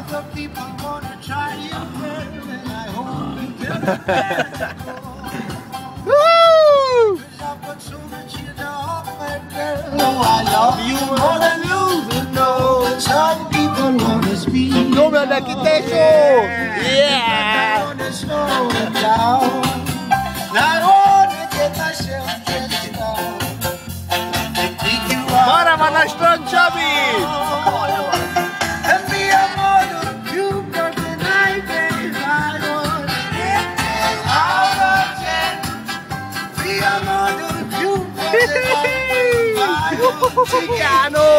the people wanna try you, and I hope you can bear it. Woo! I've got so much in the heart, my girl. Oh, I love you more than you know. And some people wanna speak. Dobra, neki tesó! Yeah! I wanna slow it down. I wanna get myself dressed down. And take you out. Arra van a strand, Csabi! And be a model Cupid tonight, baby. I wanna get 10 out of 10. Be a model Cupid tonight. Csikánó!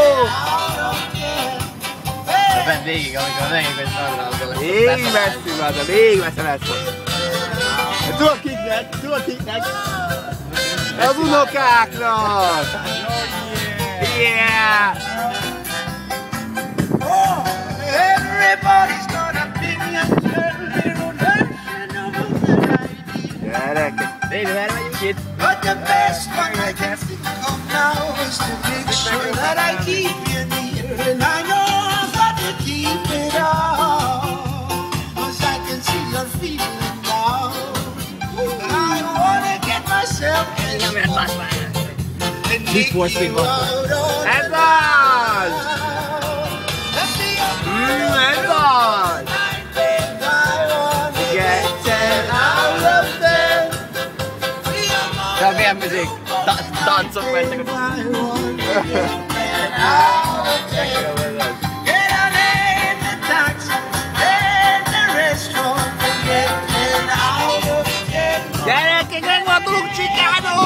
Vedd végig, amikor megint egy szarral. Még messzi van, de még messze lesz. Tudod kiknek? Az unokáknak! Yeah! Oh, everybody's got opinion, zero national idea. Gyerekek! Baby, merre megyünk itt? But the best one I can think of now is to make sure that I keep you near. And I know I've got to keep it up, 'cause I can see you're feeling down. I wanna get myself Nyomjad, bassz már! and take you out on Ez az! Ez az! Get 10 out of 10! De a vérmüzik, táncok mentek. Gyerekek, megvadulunk, Csikánó!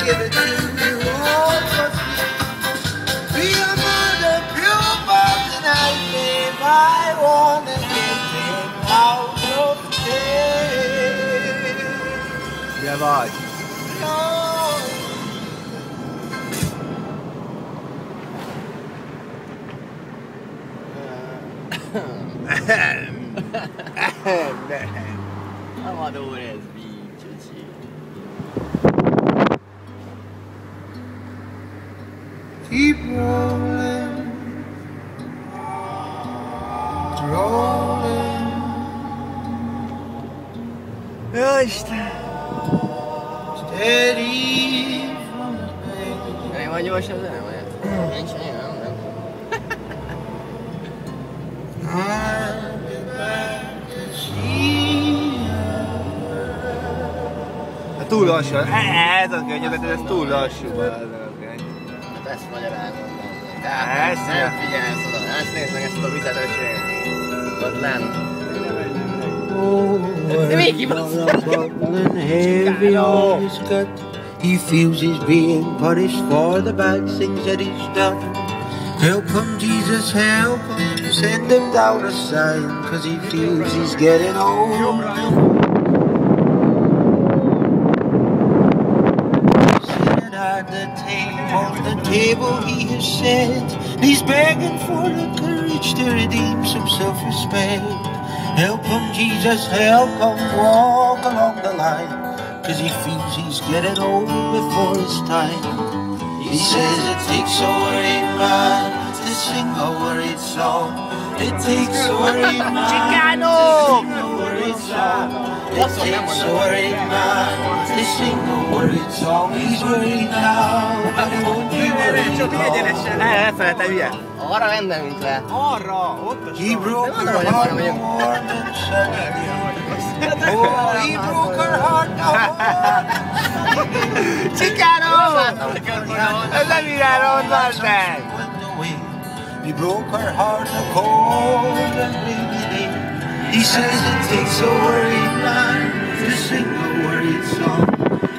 Give it to you all for free. Be a mother, pure tonight, babe. I wanna get them out of there. Ugye vagy? Amador ez bícsöcsi. Keep rolling, rolling. Jó Isten! Steady from the bank. Nem vagy gyors az nem vagy? Nincs olyan, nem? I'll be back to see you. Túl lassú. Ez a könyvet, ez túl lassú. Hát ezt magyarázom. Ezt Nem figyelsz oda, ezt nézd meg ezt a vizet, öcsém. Ott lent. De még kibaszott. He feels he's being punished for the bad things that he's done. Help him, Jesus, help him. Send him down a sign, 'cause he feels he's getting old. Sitting at the table he has set. He's begging for the courage to redeem some self-respect. Help him, Jesus, help him walk along the line, 'cause he feels he's getting old before his time. He says it takes a worried man to sing a worried song. It takes a worried man to sing a worried song. It takes a worried man to sing a worried song. He's worried now, but he won't be worried long. Elfelejtem ilyen. Arra rendelünk le. Arra, ott a He broke her heart more than Sunday. Oh, he broke her heart now. Csikánó! Ez nem irányra ott van meg! He broke her heart a cold and rainy day. He says it takes a worried man to sing a worried song.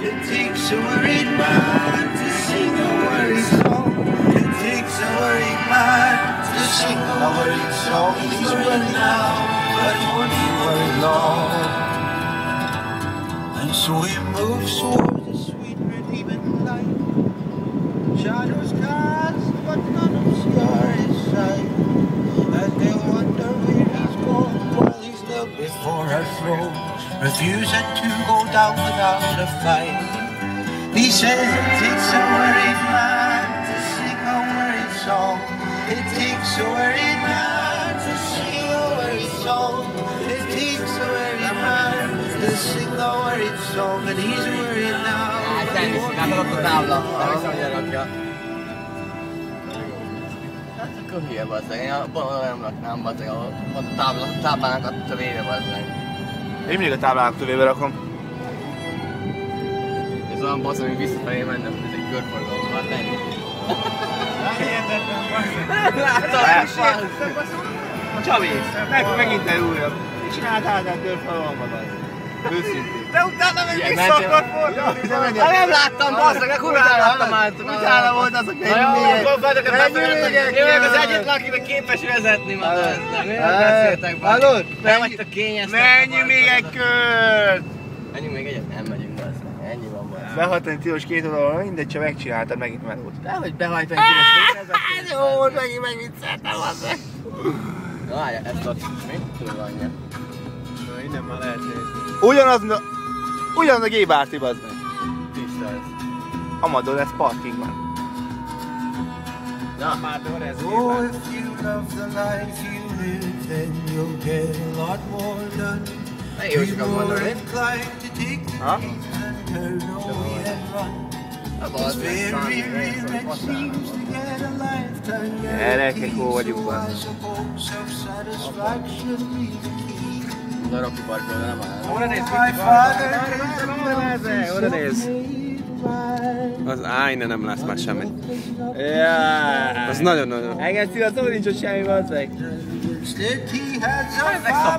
It takes a worried man to sing a worried song. It takes a worried man to sing a worried song. He's worried now, but he won't be worried long. And so he moves towards the sweet redeeming light. Shadows cast, but none of scar is sight. throne, refusing to go down without a fight. He says it takes a worried man to sing a worried song. It takes a worried man to sing a worried song. It takes a worried man to sing a worried song, and he's worried now. Látod a tábla, hogy rakja. Hát akkor hülye bazdmeg, én nem raknám bazdmeg, ahol a táblának a tövébe bazdmeg. Én mindig a táblának tövébe rakom. Ez olyan bazdmeg, hogy visszafelé mennem, ez egy körforgalom már tenni. Csabi, megint el újabb. Mit csináltál a körforgalomban az? Őszintén. De utána meg vissza akart fordulni. Nem láttam, bazdmeg, kurvára láttam át. Utána volt az a Menjünk még. Én meg az egyetlen, aki képes vezetni ma. Beszéltek be. Hallod? Nem vagytok kényeztek. Menjünk még egy kört! Menjünk még egyet? Nem megyünk be. Ennyi van baj. Behajtani tilos 2 oldalon, mindegy, csak megcsináltad megint melót. Dehogy behajtani tilos. Ez jó volt, megint megvicceltem bazdmeg. Várja, ezt ott mi? Tudom anyja. Innen már lehet nézni. Ugyanaz a G-bárti bazdmeg. Tiszta ez. Amador, ez parking van. Na, már ez Oh, if you love the life you live, then you'll get a lot more done. Be more inclined to take the lead and turn away and run. It's very rare it seems to get a lifetime. Gyerekek, hol vagyunk van? Self-satisfaction be the key. De Rocky Parkról nem áll. Oda néz, My father oda néz. Az innen nem lesz már semmi. Jaaaaaa. Az nagyon-nagyon. Engem szívaszom, nincs ott semmi bazdmeg. Instead he has a